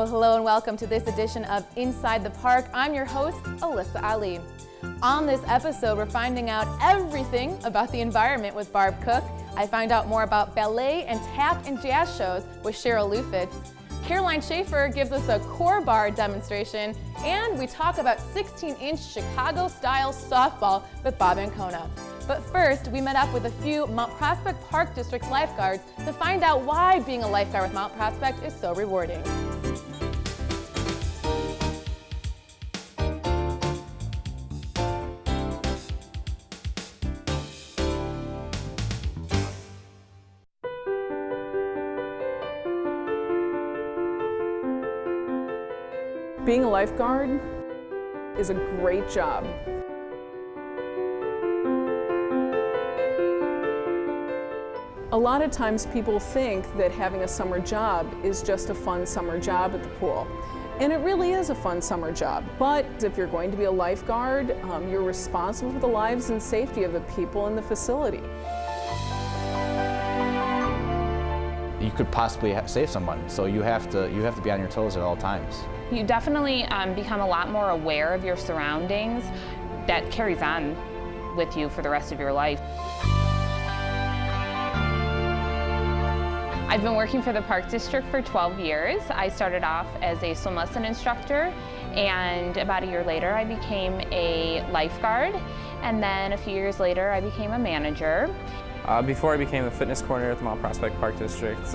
Well, hello and welcome to this edition of Inside the Park. I'm your host, Alyssa Ali. On this episode, we're finding out everything about the environment with Barb Cook. I find out more about ballet and tap and jazz shows with Cheryl Lufitz. Caroline Schaefer gives us a core bar demonstration, and we talk about 16-inch Chicago-style softball with Bob Ancona. But first, we met up with a few Mount Prospect Park District lifeguards to find out why being a lifeguard with Mount Prospect is so rewarding. Being a lifeguard is a great job. A lot of times people think that having a summer job is just a fun summer job at the pool. And it really is a fun summer job. But if you're going to be a lifeguard, you're responsible for the lives and safety of the people in the facility. You could possibly save someone, so you have to be on your toes at all times. You definitely become a lot more aware of your surroundings. That carries on with you for the rest of your life. I've been working for the Park District for 12 years. I started off as a swim lesson instructor, and about a year later I became a lifeguard, and then a few years later I became a manager. Before I became the fitness coordinator at the Mount Prospect Park District,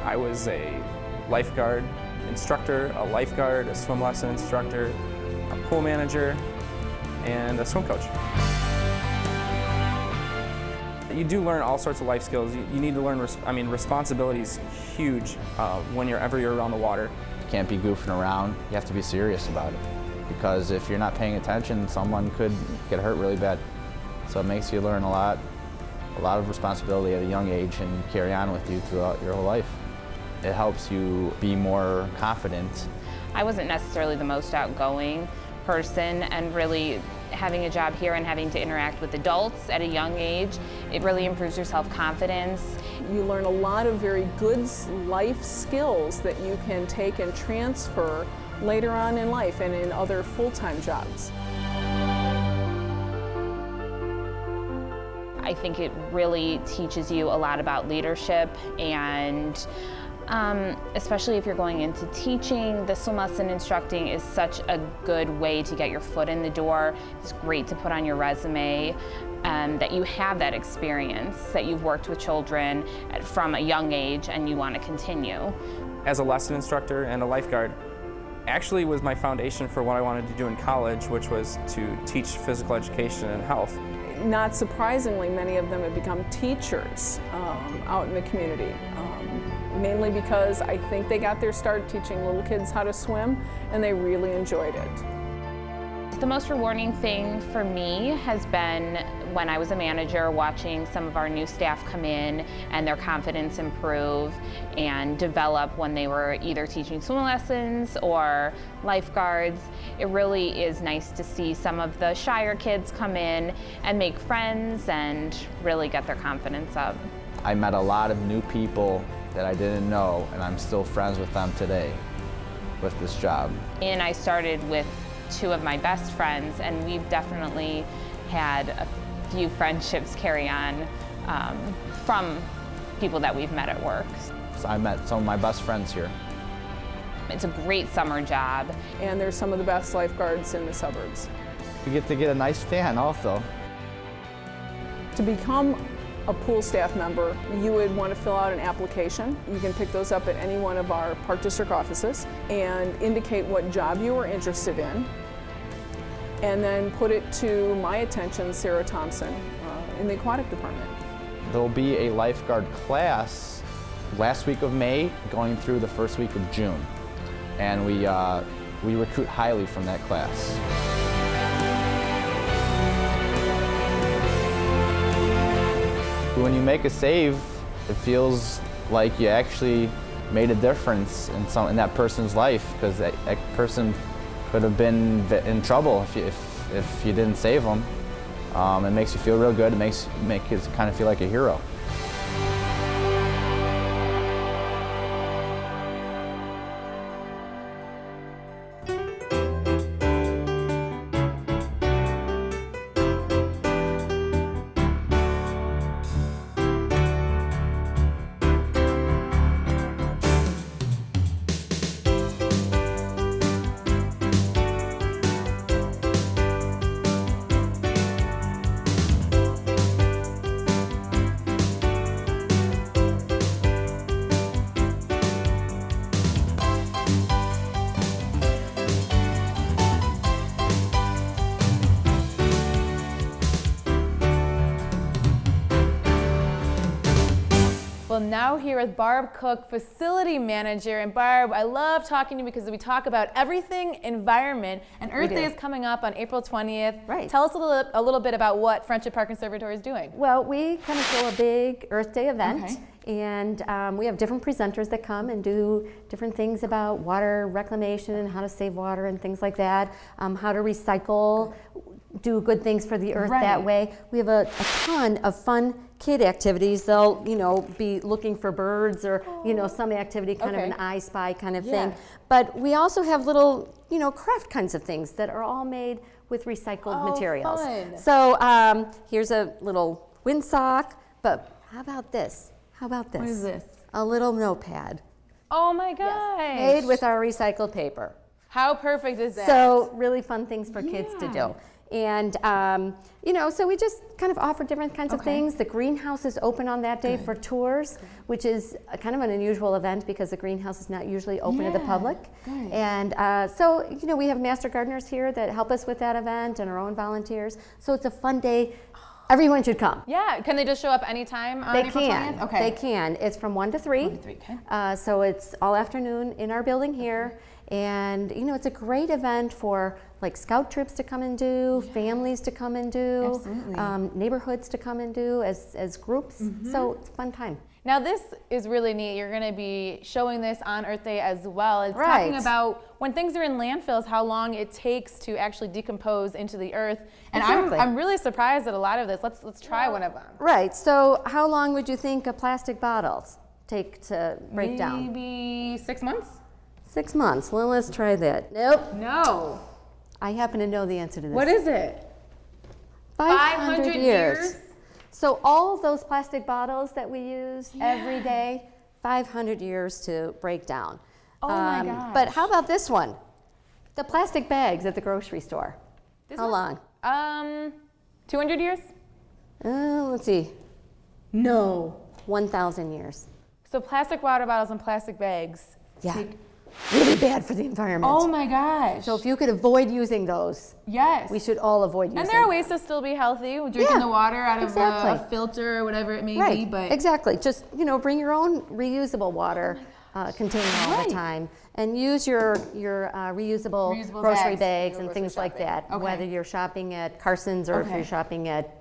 I was a lifeguard instructor, a lifeguard, a swim lesson instructor, a pool manager, and a swim coach. You do learn all sorts of life skills. You need to learn, responsibility is huge whenever you're around the water. You can't be goofing around. You have to be serious about it, because if you're not paying attention, someone could get hurt really bad. So it makes you learn a lot of responsibility at a young age and carry on with you throughout your whole life. It helps you be more confident. I wasn't necessarily the most outgoing person, and really having a job here and having to interact with adults at a young age, it really improves your self-confidence. You learn a lot of very good life skills that you can take and transfer later on in life and in other full-time jobs. I think it really teaches you a lot about leadership, and especially if you're going into teaching, the swim lesson instructing is such a good way to get your foot in the door. It's great to put on your resume that you have that experience, that you've worked with children from a young age and you want to continue. As a lesson instructor and a lifeguard, actually was my foundation for what I wanted to do in college, which was to teach physical education and health. Not surprisingly, many of them have become teachers out in the community, mainly because I think they got their start teaching little kids how to swim, and they really enjoyed it. The most rewarding thing for me has been when I was a manager, watching some of our new staff come in and their confidence improve and develop when they were either teaching swim lessons or lifeguards. It really is nice to see some of the shyer kids come in and make friends and really get their confidence up. I met a lot of new people that I didn't know, and I'm still friends with them today with this job. And I started with two of my best friends, and we've definitely had a few friendships carry on from people that we've met at work. So I met some of my best friends here. It's a great summer job. And they're some of the best lifeguards in the suburbs. You get to get a nice tan also. To become a pool staff member, you would want to fill out an application. You can pick those up at any one of our Park District offices and indicate what job you were interested in, and then put it to my attention, Sarah Thompson, in the aquatic department. There'll be a lifeguard class last week of May going through the first week of June, and we recruit highly from that class. When you make a save, it feels like you actually made a difference in that person's life, because that person could have been in trouble if you didn't save them. It makes you feel real good. It makes you kind of feel like a hero. now here with Barb Cook, facility manager. And Barb, I love talking to you because we talk about everything environment. And Earth Day is coming up on April 20th. Right. Tell us a little bit about what Friendship Park Conservatory is doing. Well, we kind of throw a big Earth Day event. And we have different presenters that come and do different things about water reclamation and how to save water and things like that, how to recycle, do good things for the earth that way. We have a ton of fun kid activities. They'll, be looking for birds or, some activity, kind of an I Spy kind of thing. But we also have little, craft kinds of things that are all made with recycled materials. Fun. So here's a little windsock, but how about this? How about this? What is this? A little notepad. Oh my gosh. Made with our recycled paper. How perfect is that? So really fun things for kids to do. And, so we just kind of offer different kinds of things. The greenhouse is open on that day for tours, which is kind of an unusual event because the greenhouse is not usually open to the public. And so, we have master gardeners here that help us with that event and our own volunteers. So it's a fun day. Everyone should come. Yeah, can they just show up anytime on They April can. 20th? Okay. They can. It's from 1 to 3. 1 to 3, okay. So it's all afternoon in our building here. And, it's a great event for like scout trips to come and do, families to come and do, neighborhoods to come and do as groups. So it's a fun time. Now this is really neat. You're going to be showing this on Earth Day as well. It's talking about when things are in landfills, how long it takes to actually decompose into the earth. And I'm really surprised at a lot of this. Let's try one of them. Right. So how long would you think a plastic bottles take to break down? Maybe 6 months? 6 months. Well, let's try that. Nope. No. I happen to know the answer to this. What is it? 500 years. So all those plastic bottles that we use every day, 500 years to break down. Oh my gosh. But how about this one? The plastic bags at the grocery store. How long? 200 years? Let's see. No. 1,000 years. So plastic water bottles and plastic bags. Yeah. Really bad for the environment. Oh my gosh. So if you could avoid using those, yes, we should all avoid using them. And there are ways to still be healthy, drinking the water out of a filter or whatever it may be. But exactly. Just, bring your own reusable water container all the time and use your reusable grocery bags and things like that, whether you're shopping at Carson's or if you're shopping at,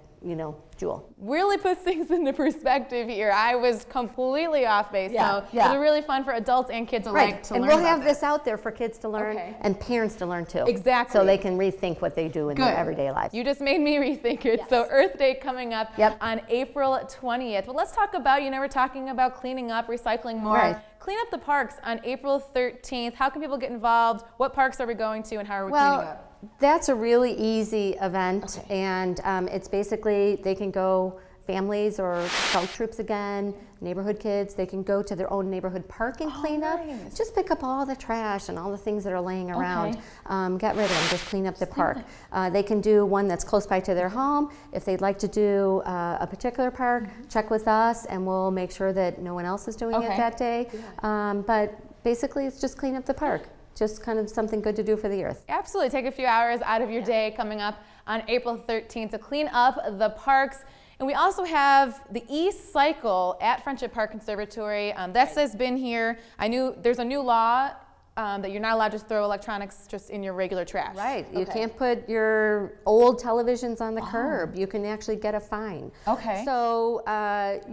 Jewel. Really puts things into perspective here. I was completely off base. So it's really fun for adults and kids alike to learn. And we'll have this out there for kids to learn and parents to learn too. Exactly. So they can rethink what they do in their everyday life. You just made me rethink it. So Earth Day coming up on April 20th. Well, let's talk about, we're talking about cleaning up, recycling more. Clean up the parks on April 13th. How can people get involved? What parks are we going to and how are we cleaning up? That's a really easy event, and it's basically they can go, families or scout troops again, neighborhood kids, they can go to their own neighborhood park and clean up. Just pick up all the trash and all the things that are laying around. Get rid of them, just clean up the park. They can do one that's close by to their home. If they'd like to do a particular park, check with us and we'll make sure that no one else is doing it that day. But basically it's just clean up the park. Just kind of something good to do for the earth. Absolutely. Take a few hours out of your day coming up on April 13th to clean up the parks. And we also have the E-Cycle at Friendship Park Conservatory. That has been here. I knew there's a new law that you're not allowed to throw electronics just in your regular trash. Right. You can't put your old televisions on the curb. You can actually get a fine. So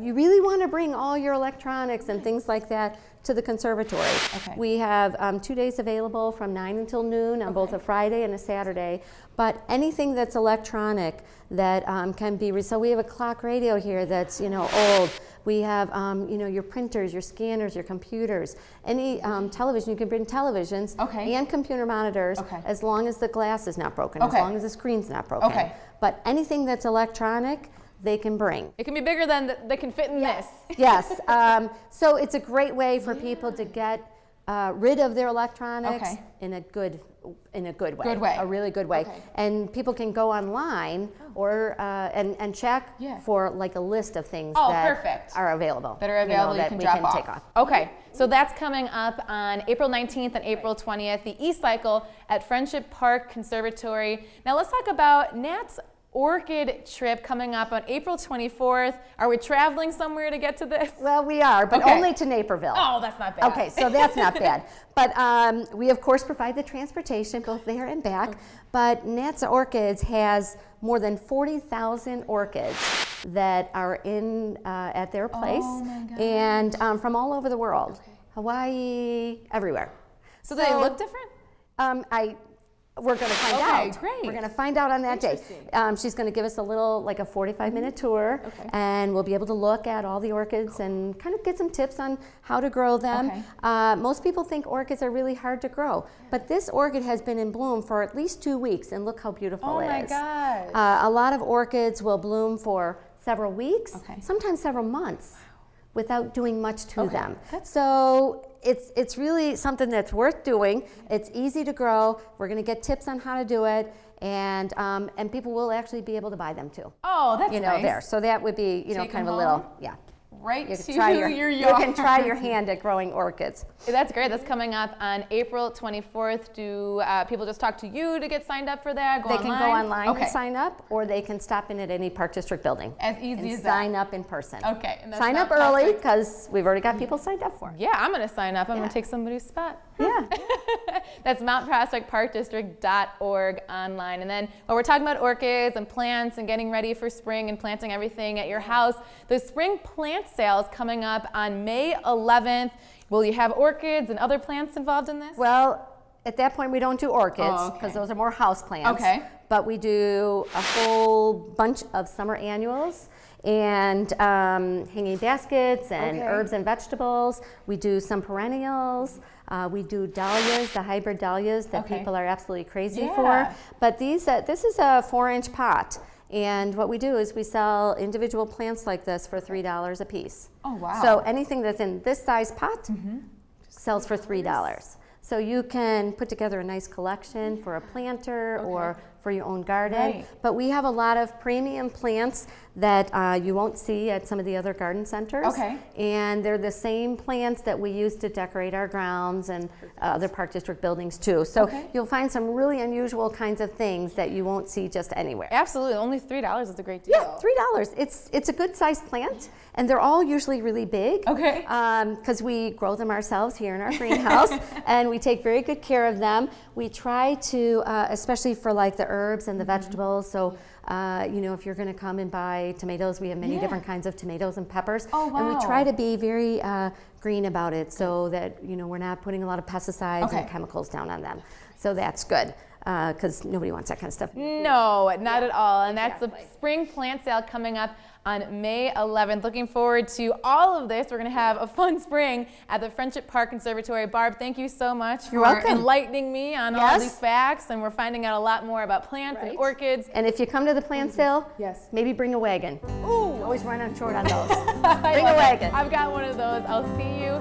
you really want to bring all your electronics and things like that to the conservatory. We have 2 days available from 9 until noon on both a Friday and a Saturday. But anything that's electronic that can be, so we have a clock radio here that's old. We have your printers, your scanners, your computers, any television. You can bring televisions and computer monitors as long as the glass is not broken, as long as the screen's not broken. But anything that's electronic, they can bring. It can be bigger than they can fit in this. Yes. So it's a great way for people to get rid of their electronics in a good way. A really good way. And people can go online or and check for like a list of things that are available. That are available that you we can can take off. Okay, so that's coming up on April 19th and April 20th, the E-Cycle at Friendship Park Conservatory. Now let's talk about Nat's orchid trip coming up on April 24th. Are we traveling somewhere to get to this? Well, we are, but only to Naperville. Oh, that's not bad. Okay, so that's not bad. But we, of course, provide the transportation both there and back. But Nat's Orchids has more than 40,000 orchids that are in at their place, and from all over the world. Hawaii, everywhere. So they look different? We're going to find out. Okay, great. We're going to find out on that day. She's going to give us a little, like a 45-minute tour, and we'll be able to look at all the orchids and kind of get some tips on how to grow them. Most people think orchids are really hard to grow, but this orchid has been in bloom for at least 2 weeks, and look how beautiful it is. Oh my gosh. A lot of orchids will bloom for several weeks, sometimes several months, without doing much to them. So it's really something that's worth doing. It's easy to grow. We're going to get tips on how to do it, and people will actually be able to buy them too. Oh, that's nice. There. So that would be Take kind them of a little home? Right to your yard. You can try your hand at growing orchids. That's great. That's coming up on April 24th. Do people just talk to you to get signed up for that? They can go online and sign up, or they can stop in at any Park District building. As easy as that. Sign up in person. Okay. And sign up early, because we've already got people signed up for it. Yeah, I'm going to sign up. I'm going to take somebody's spot. Yeah. That's mountprospectparkdistrict.org online. And then when we're talking about orchids and plants and getting ready for spring and planting everything at your house, the spring plant sale is coming up on May 11th. Will you have orchids and other plants involved in this? Well, at that point we don't do orchids, because those are more house plants. Okay. But we do a whole bunch of summer annuals and hanging baskets and herbs and vegetables. We do some perennials. We do dahlias, the hybrid dahlias that people are absolutely crazy for. But this is a 4-inch pot. And what we do is we sell individual plants like this for $3 a piece. Oh, wow. So anything that's in this size pot sells for $3. So you can put together a nice collection for a planter or for your own garden. But we have a lot of premium plants that you won't see at some of the other garden centers. And they're the same plants that we use to decorate our grounds and other Park District buildings too. So you'll find some really unusual kinds of things that you won't see just anywhere. Absolutely. Only $3 is a great deal. Yeah, $3. It's a good sized plant, and they're all usually really big. Because we grow them ourselves here in our greenhouse, and we take very good care of them. We try to, especially for like the herbs and the vegetables. So, if you're going to come and buy tomatoes, we have many different kinds of tomatoes and peppers. And we try to be very green about it, so that we're not putting a lot of pesticides and chemicals down on them. So that's good, because nobody wants that kind of stuff. No, not at all. And that's the spring plant sale coming up on May 11th. Looking forward to all of this. We're going to have a fun spring at the Friendship Park Conservatory. Barb, thank you so much for enlightening me on all these facts. And we're finding out a lot more about plants and orchids. And if you come to the plant sale, maybe bring a wagon. Ooh. Always run on short on those. Bring a wagon. I've got one of those. I'll see you.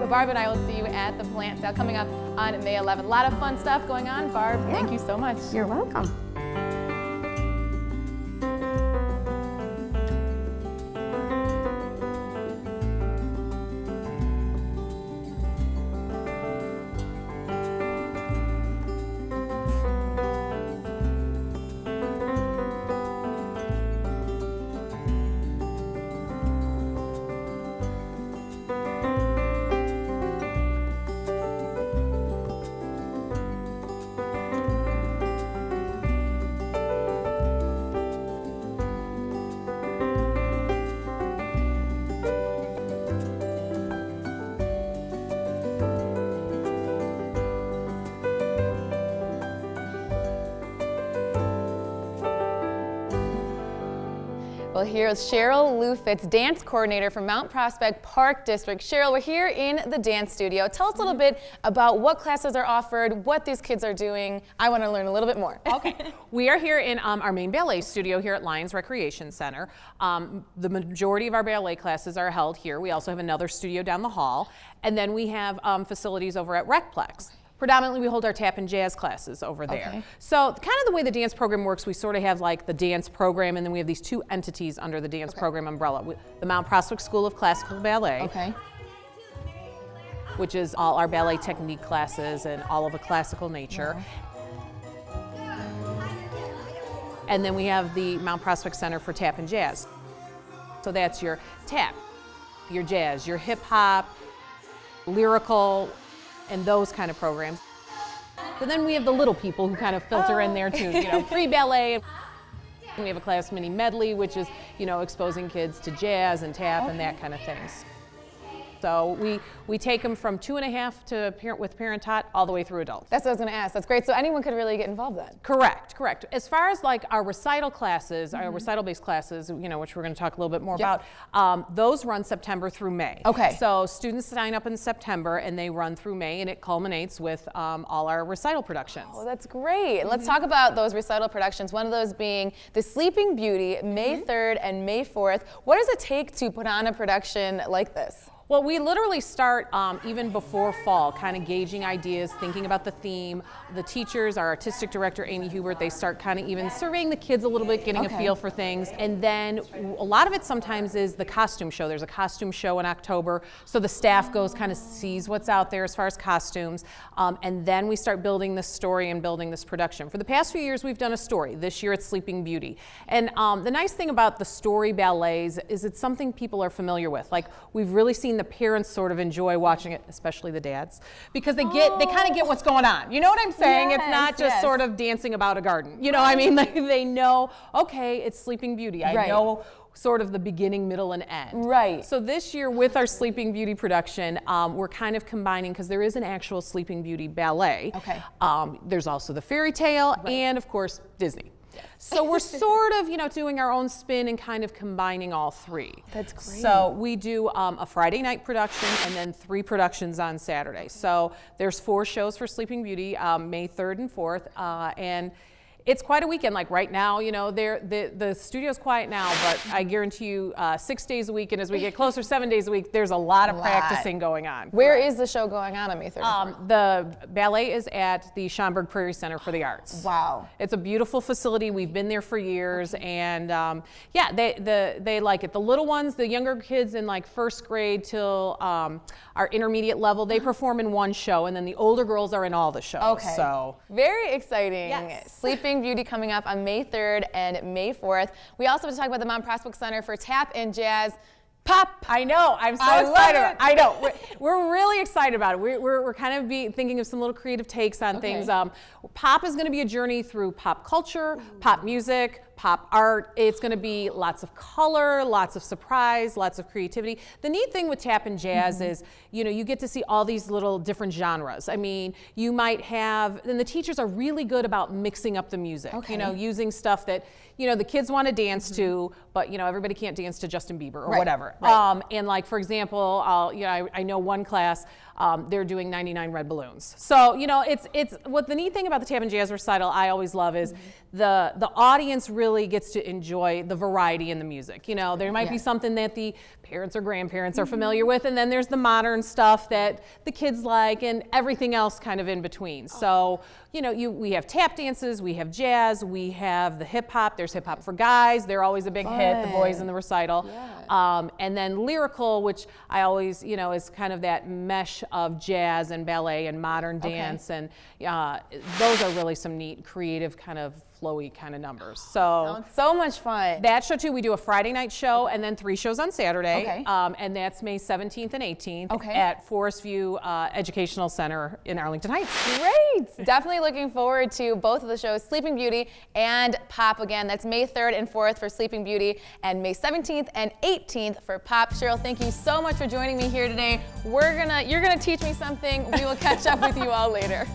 Barb and I will see you at the plant sale coming up on May 11th. A lot of fun stuff going on. Barb, thank you so much. You're welcome. Well, here's Cheryl Lufitz, dance coordinator from Mount Prospect Park District. Cheryl, we're here in the dance studio. Tell us a little bit about what classes are offered, what these kids are doing. I want to learn a little bit more. Okay. We are here in our main ballet studio here at Lions Recreation Center. The majority of our ballet classes are held here. We also have another studio down the hall. And then we have facilities over at Recplex. Predominantly, we hold our tap and jazz classes over there. So kind of the way the dance program works, we sort of have like the dance program, and then we have these two entities under the dance program umbrella. The Mount Prospect School of Classical Ballet, which is all our ballet technique classes and all of a classical nature. And then we have the Mount Prospect Center for Tap and Jazz. So that's your tap, your jazz, your hip hop, lyrical, and those kind of programs. But then we have the little people who kind of filter in there too, you know, pre-ballet. We have a class mini medley, which is, you know, exposing kids to jazz and tap and that kind of things. So we take them from 2.5 to with parent taught all the way through adult. That's what I was going to ask. That's great. So anyone could really get involved then. Correct. As far as like our recital classes, our recital-based classes, you know, which we're going to talk a little bit more about, those run September through May. Okay. So students sign up in September and they run through May, and it culminates with all our recital productions. Oh, that's great. Let's talk about those recital productions. One of those being The Sleeping Beauty, May 3rd and May 4th. What does it take to put on a production like this? Well, we literally start even before fall, kind of gauging ideas, thinking about the theme. The teachers, our artistic director, Amy Hubert, they start kind of even surveying the kids a little bit, getting a feel for things. And then a lot of it sometimes is the costume show. There's a costume show in October, so the staff goes, kind of sees what's out there as far as costumes. And then we start building this story and building this production. For the past few years, we've done a story. This year, it's Sleeping Beauty. And the nice thing about the story ballets is it's something people are familiar with. Like, we've really seen the parents sort of enjoy watching it, especially the dads, because they kind of get what's going on. You know what I'm saying? Yes, it's not just sort of dancing about a garden. You know, I mean, like, they know, okay, it's Sleeping Beauty. I know sort of the beginning, middle, and end. Right. So this year with our Sleeping Beauty production, we're kind of combining, because there is an actual Sleeping Beauty ballet. Okay. There's also the fairy tale, and of course, Disney. So we're sort of, you know, doing our own spin and kind of combining all three. That's great. So we do a Friday night production and then 3 productions on Saturday. So there's 4 shows for Sleeping Beauty, May 3rd and 4th, and it's quite a weekend. Like right now, you know, the studio's quiet now, but I guarantee you 6 days a week, and as we get closer, 7 days a week, there's a lot of practicing going on. Where is the show going on May 3rd? The ballet is at the Schaumburg Prairie Center for the Arts. Wow. It's a beautiful facility. We've been there for years, and yeah, they like it. The little ones, the younger kids in like 1st grade till our intermediate level, they perform in 1 show, and then the older girls are in all the shows. Okay. So very exciting. Yes. Sleeping Beauty coming up on May 3rd and May 4th. We also have to talk about the Mount Prospect Center for Tap and Jazz. Pop! I know, I'm so excited. I know, we're really excited about it. We're kind of thinking of some little creative takes on things. Pop is going to be a journey through pop culture, pop music, pop art. It's going to be lots of color, lots of surprise, lots of creativity. The neat thing with tap and jazz is, you know, you get to see all these little different genres. I mean, you might have, and the teachers are really good about mixing up the music, you know, using stuff that, you know, the kids want to dance to, but, you know, everybody can't dance to Justin Bieber or whatever. And like, for example, you know, I know one class, they're doing 99 Red Balloons. So, you know, it's what the neat thing about the Tap and Jazz recital I always love is the audience really gets to enjoy the variety in the music. You know, there might be something that the parents or grandparents are familiar with, and then there's the modern stuff that the kids like, and everything else kind of in between. So, you know, we have tap dances, we have jazz, we have the hip hop. There's hip hop for guys. They're always a big hit, the boys in the recital. And then lyrical, which I always, you know, is kind of that mesh of jazz and ballet and modern dance, and those are really some neat, creative, kind of flowy kind of numbers. So sounds so much fun. That show too, we do a Friday night show and then 3 shows on Saturday. And that's May 17th and 18th at Forest View Educational Center in Arlington Heights. Great. Definitely looking forward to both of the shows, Sleeping Beauty and Pop. Again, that's May 3rd and 4th for Sleeping Beauty and May 17th and 18th for Pop. Cheryl, thank you so much for joining me here today. You're gonna teach me something. We will catch up with you all later.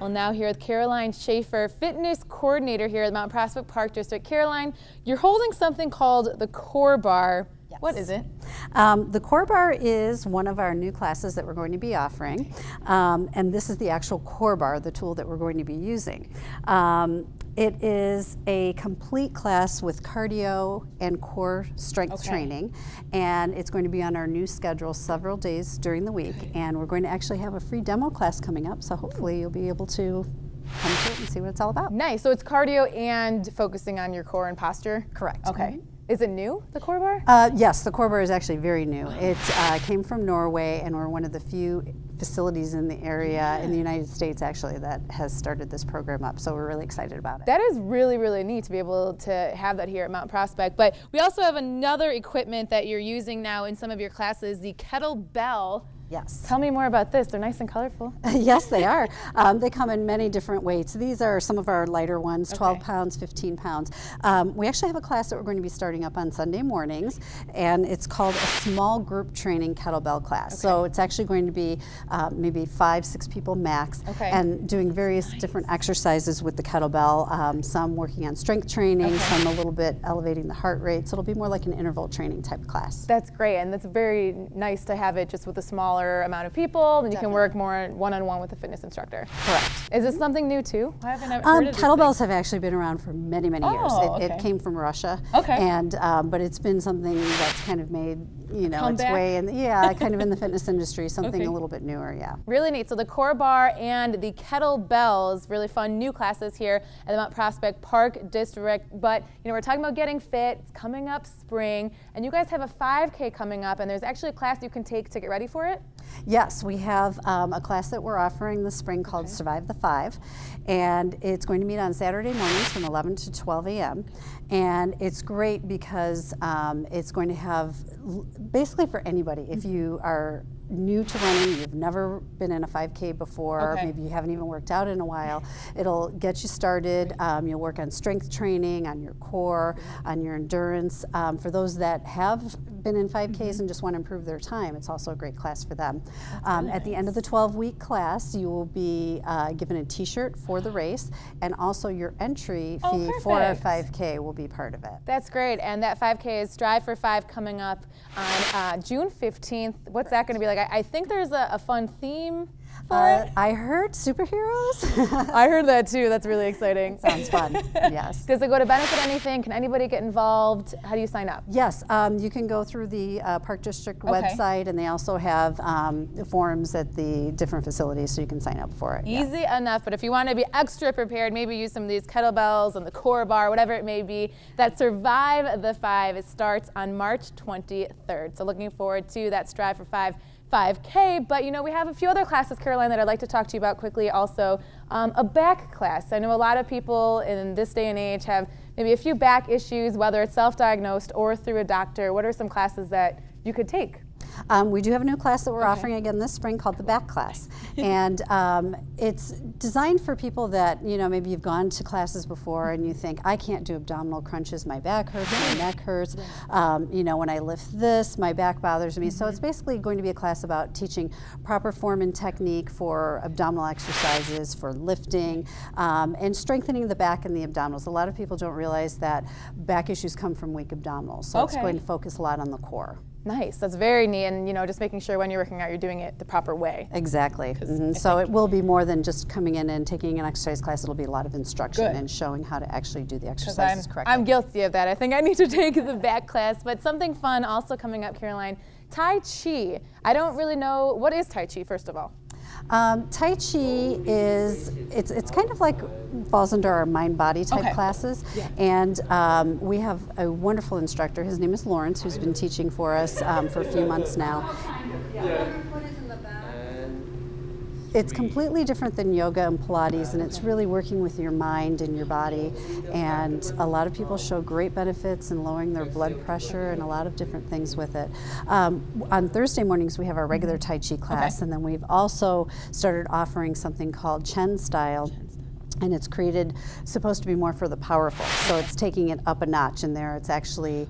Well, now here with Caroline Schaefer, fitness coordinator here at Mount Prospect Park District. Caroline, you're holding something called the Core Bar. Yes. What is it? The Core Bar is one of our new classes that we're going to be offering, and this is the actual Core Bar, the tool that we're going to be using. It is a complete class with cardio and core strength training, and it's going to be on our new schedule several days during the week, and we're going to actually have a free demo class coming up, so hopefully you'll be able to come to it and see what it's all about. Nice. So it's cardio and focusing on your core and posture? Correct. Okay. Is it new, the Core Bar? Yes, the Core Bar is actually very new. It came from Norway, and we're one of the few facilities in the area in the United States actually that has started this program up, so we're really excited about it. That is really, really neat to be able to have that here at Mount Prospect. But we also have another equipment that you're using now in some of your classes, the kettlebell. Yes. Tell me more about this. They're nice and colorful. Yes, they are. They come in many different weights. These are some of our lighter ones, 12 pounds, 15 pounds. We actually have a class that we're going to be starting up on Sunday mornings, and it's called a small group training kettlebell class. So it's actually going to be maybe 5-6 people max, and doing various different exercises with the kettlebell, some working on strength training, some a little bit elevating the heart rate. So it'll be more like an interval training type class. That's great, and that's very nice to have it just with a smaller amount of people, then you can work more one-on-one with a fitness instructor. Correct. Is this something new too? I haven't heard of this kettlebells have actually been around for many, many years. It came from Russia, and but it's been something that's kind of made its way in, kind of in the fitness industry, something a little bit newer, Really neat. So the Core Bar and the kettlebells, really fun new classes here at the Mount Prospect Park District. But we're talking about getting fit. It's coming up spring, and you guys have a 5K coming up, and there's actually a class you can take to get ready for it. Yes, we have a class that we're offering this spring called Survive the 5, and it's going to meet on Saturday mornings from 11 to 12 a.m. And it's great because it's going to have basically for anybody. If you are new to running, you've never been in a 5K before, maybe you haven't even worked out in a while, it'll get you started. You'll work on strength training, on your core, on your endurance. For those that have been in 5Ks and just want to improve their time, it's also a great class for them. At the end of the 12-week class, you will be given a t-shirt for the race, and also your entry fee for our 5K will be part of it. That's great, and that 5K is Strive for 5 coming up on June 15th. What's that going to be like? I think there's a fun theme for it. I heard superheroes. I heard that too. That's really exciting. Sounds fun. Yes. Does it go to benefit anything? Can anybody get involved? How do you sign up? Yes, you can go through the Park District website, and they also have forums at the different facilities, so you can sign up for it. Easy enough, but if you want to be extra prepared, maybe use some of these kettlebells and the Core Bar, whatever it may be, that Survive the 5, it starts on March 23rd. So looking forward to that Strive for 5K, but we have a few other classes, Caroline, that I'd like to talk to you about quickly. Also, a back class. I know a lot of people in this day and age have maybe a few back issues, whether it's self-diagnosed or through a doctor. What are some classes that you could take? We do have a new class that we're offering again this spring called the Back Class, and it's designed for people that maybe you've gone to classes before and you think, I can't do abdominal crunches, my back hurts, my neck hurts, when I lift this, my back bothers me. So it's basically going to be a class about teaching proper form and technique for abdominal exercises, for lifting, and strengthening the back and the abdominals. A lot of people don't realize that back issues come from weak abdominals, so it's going to focus a lot on the core. Nice, that's very neat, and just making sure when you're working out, you're doing it the proper way. Exactly. So it will be more than just coming in and taking an exercise class. It'll be a lot of instruction and showing how to actually do the exercises correctly. I'm guilty of that. I think I need to take the back class, but something fun also coming up, Caroline. Tai Chi. I don't really know, what is Tai Chi, first of all? Tai Chi is, it's kind of like, falls under our mind-body type classes, and we have a wonderful instructor. His name is Lawrence, who's been teaching for us for a few months now. It's completely different than yoga and Pilates, and it's really working with your mind and your body, and a lot of people show great benefits in lowering their blood pressure and a lot of different things with it. On Thursday mornings we have our regular Tai Chi class, and then we've also started offering something called Chen Style. And it's supposed to be more for the powerful, so it's taking it up a notch in there. It's actually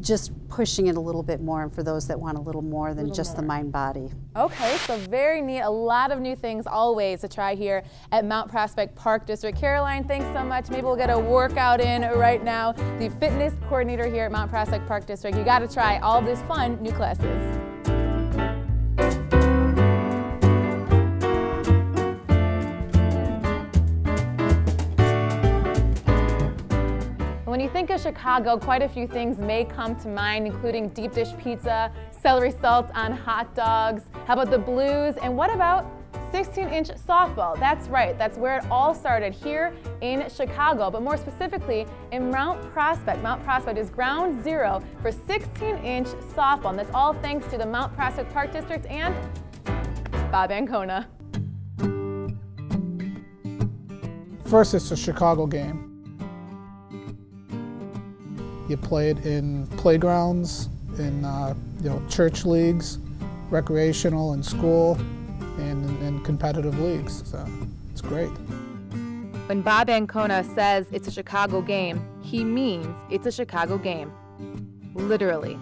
just pushing it a little bit more, and for those that want a little more than just the mind-body. Okay, so very neat. A lot of new things always to try here at Mount Prospect Park District. Caroline, thanks so much. Maybe we'll get a workout in right now. The fitness coordinator here at Mount Prospect Park District. You got to try all these fun new classes. When you think of Chicago, quite a few things may come to mind, including deep dish pizza, celery salt on hot dogs. How about the Blues? And what about 16-inch softball? That's right, that's where it all started, here in Chicago, but more specifically in Mount Prospect. Mount Prospect is ground zero for 16-inch softball, and that's all thanks to the Mount Prospect Park District and Bob Ancona. First, it's a Chicago game. You play it in playgrounds, in church leagues, recreational and school, and in competitive leagues. So it's great. When Bob Ancona says it's a Chicago game, he means it's a Chicago game. Literally.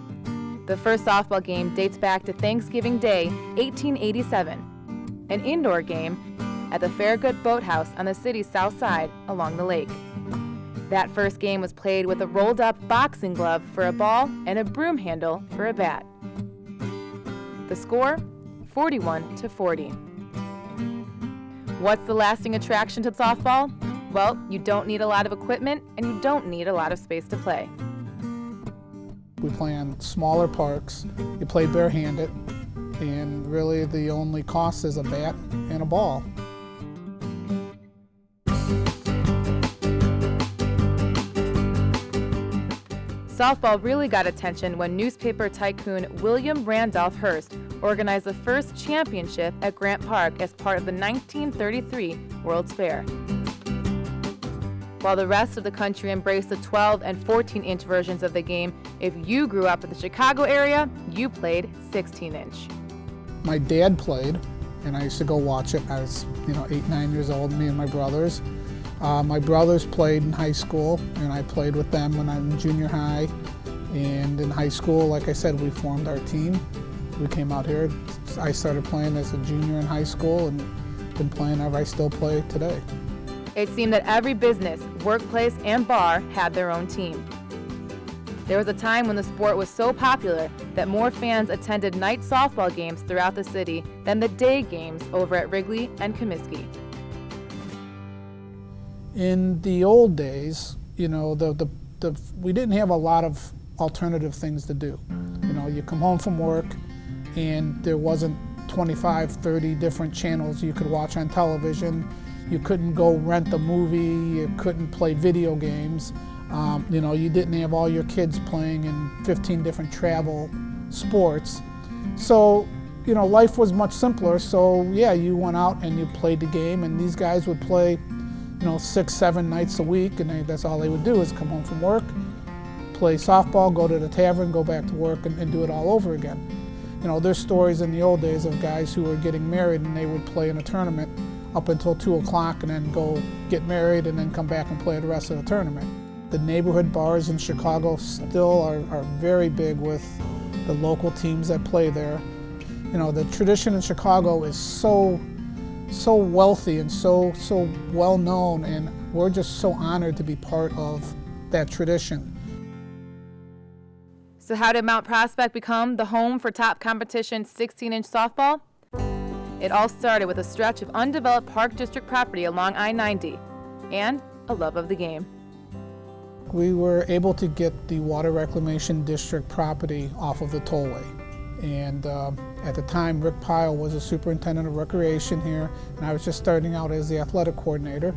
The first softball game dates back to Thanksgiving Day, 1887, an indoor game at the Farragut Boathouse on the city's south side along the lake. That first game was played with a rolled-up boxing glove for a ball and a broom handle for a bat. The score? 41-40. What's the lasting attraction to softball? Well, you don't need a lot of equipment and you don't need a lot of space to play. We play in smaller parks, you play barehanded, and really the only cost is a bat and a ball. Softball really got attention when newspaper tycoon William Randolph Hearst organized the first championship at Grant Park as part of the 1933 World's Fair. While the rest of the country embraced the 12 and 14-inch versions of the game, if you grew up in the Chicago area, you played 16-inch. My dad played, and I used to go watch it. I was 8, 9 years old, me and my brothers. My brothers played in high school, and I played with them when I was in junior high. And in high school, like I said, we formed our team. We came out here. I started playing as a junior in high school and been playing ever. I still play today. It seemed that every business, workplace, and bar had their own team. There was a time when the sport was so popular that more fans attended night softball games throughout the city than the day games over at Wrigley and Comiskey. In the old days, we didn't have a lot of alternative things to do. You come home from work and there wasn't 25, 30 different channels you could watch on television. You couldn't go rent a movie, you couldn't play video games. You didn't have all your kids playing in 15 different travel sports. So, life was much simpler. So yeah, you went out and you played the game, and these guys would play 6, 7 nights a week, and that's all they would do is come home from work, play softball, go to the tavern, go back to work, and do it all over again. There's stories in the old days of guys who were getting married and they would play in a tournament up until 2 o'clock and then go get married and then come back and play the rest of the tournament. The neighborhood bars in Chicago still are very big with the local teams that play there. The tradition in Chicago is so wealthy and so well known, and we're just so honored to be part of that tradition. So how did Mount Prospect become the home for top competition 16-inch softball? It all started with a stretch of undeveloped Park District property along I-90 and a love of the game. We were able to get the Water Reclamation District property off of the tollway. And at the time, Rick Pyle was a superintendent of recreation here, and I was just starting out as the athletic coordinator.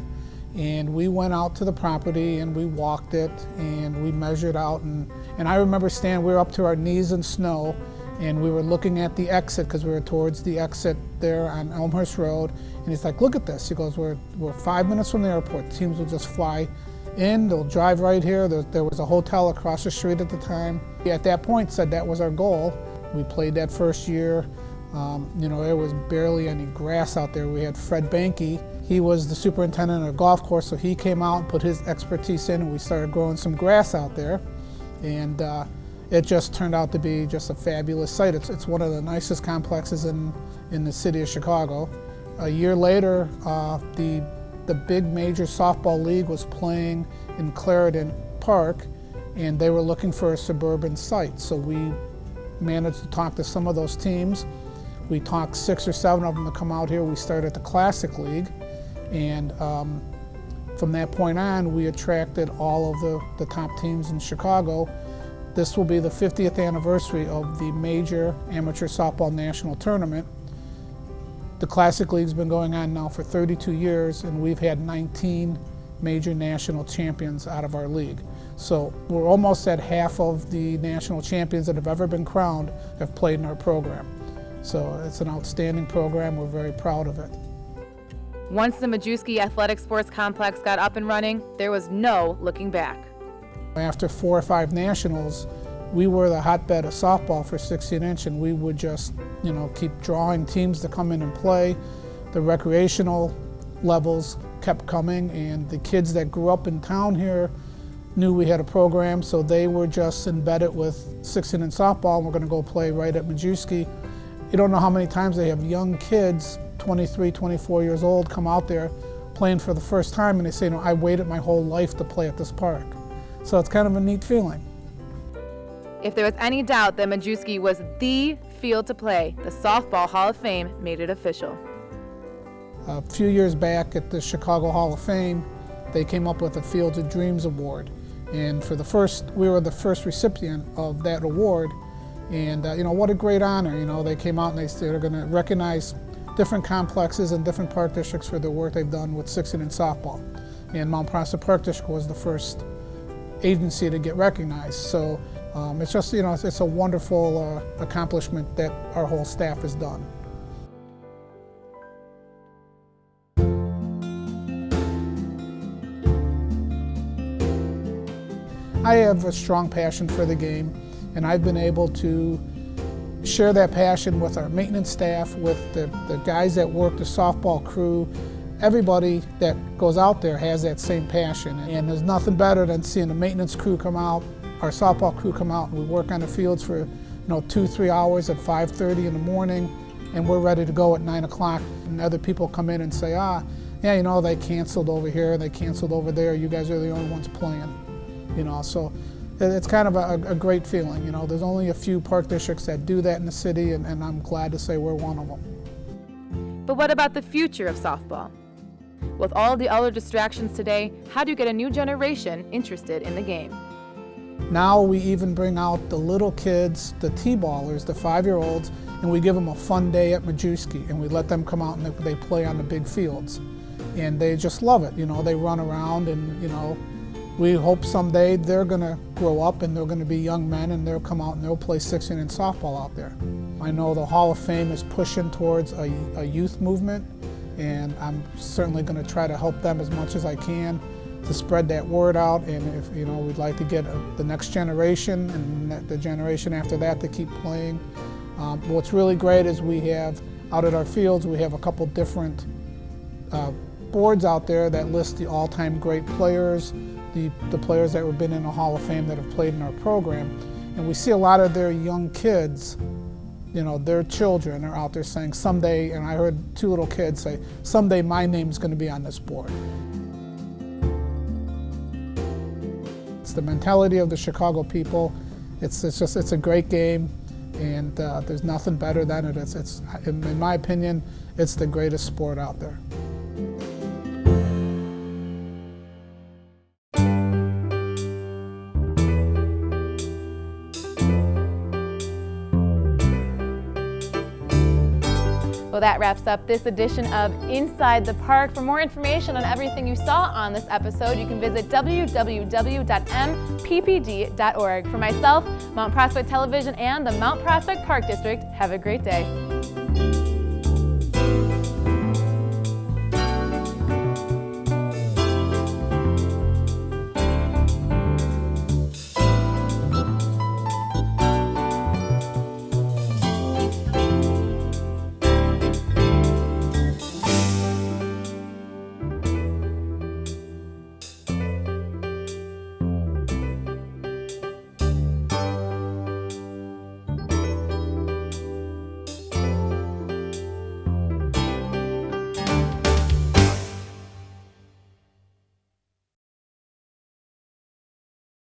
And we went out to the property and we walked it and we measured out. And I remember we were up to our knees in snow, and we were looking at the exit because we were towards the exit there on Elmhurst Road. And he's like, "Look at this." He goes, we're 5 minutes from the airport. Teams will just fly in, they'll drive right here. There was a hotel across the street at the time. At that point said that was our goal. We played that first year. There was barely any grass out there. We had Fred Banke. He was the superintendent of the golf course, so he came out and put his expertise in, and we started growing some grass out there. And it just turned out to be just a fabulous site. It's one of the nicest complexes in the city of Chicago. A year later, the big major softball league was playing in Clarendon Park, and they were looking for a suburban site. So we managed to talk to some of those teams. We talked 6 or 7 of them to come out here. We started the Classic League, and from that point on, we attracted all of the top teams in Chicago. This will be the 50th anniversary of the major amateur softball national tournament. The Classic League's been going on now for 32 years, and we've had 19 major national champions out of our league. So we're almost at half of the national champions that have ever been crowned have played in our program. So it's an outstanding program. We're very proud of it. Once the Majewski Athletic Sports Complex got up and running, there was no looking back. After 4 or 5 nationals, we were the hotbed of softball for 16-inch, and we would just, keep drawing teams to come in and play. The recreational levels kept coming, and the kids that grew up in town here knew we had a program, so they were just embedded with 16-inch softball, and we're going to go play right at Majewski. You don't know how many times they have young kids, 23, 24 years old, come out there playing for the first time, and they say, I waited my whole life to play at this park. So it's kind of a neat feeling. If there was any doubt that Majewski was the field to play, the Softball Hall of Fame made it official. A few years back at the Chicago Hall of Fame, they came up with a Fields of Dreams award. And we were the first recipient of that award. And what a great honor. They came out and they said they're going to recognize different complexes and different park districts for the work they've done with 16-inch softball. And Mount Prospect Park District was the first agency to get recognized. So it's just, it's a wonderful accomplishment that our whole staff has done. I have a strong passion for the game, and I've been able to share that passion with our maintenance staff, with the guys that work the softball crew. Everybody that goes out there has that same passion, and there's nothing better than seeing the maintenance crew come out, our softball crew come out, and we work on the fields for 2-3 hours at 5:30 in the morning, and we're ready to go at 9 o'clock, and other people come in and say, they canceled over here, they canceled over there, you guys are the only ones playing. So it's kind of a great feeling. There's only a few park districts that do that in the city, and I'm glad to say we're one of them. But what about the future of softball? With all the other distractions today, how do you get a new generation interested in the game? Now we even bring out the little kids, the T-ballers, the 5-year-olds, and we give them a fun day at Majewski, and we let them come out and they play on the big fields. And they just love it. They run around, and we hope someday they're going to grow up and they're going to be young men, and they'll come out and they'll play 16-inch softball out there. I know the Hall of Fame is pushing towards a youth movement, and I'm certainly going to try to help them as much as I can to spread that word out. And if we'd like to get the next generation and the generation after that to keep playing. What's really great is we have out at our fields, we have a couple different boards out there that list the all-time great players, the players that have been in the Hall of Fame that have played in our program. And we see a lot of their young kids, their children are out there saying someday, and I heard 2 little kids say, someday my name's going to be on this board. It's the mentality of the Chicago people. It's a great game, and there's nothing better than it. It's in my opinion, it's the greatest sport out there. Well, that wraps up this edition of Inside the Park. For more information on everything you saw on this episode, you can visit www.mppd.org. For myself, Mount Prospect Television, and the Mount Prospect Park District, have a great day.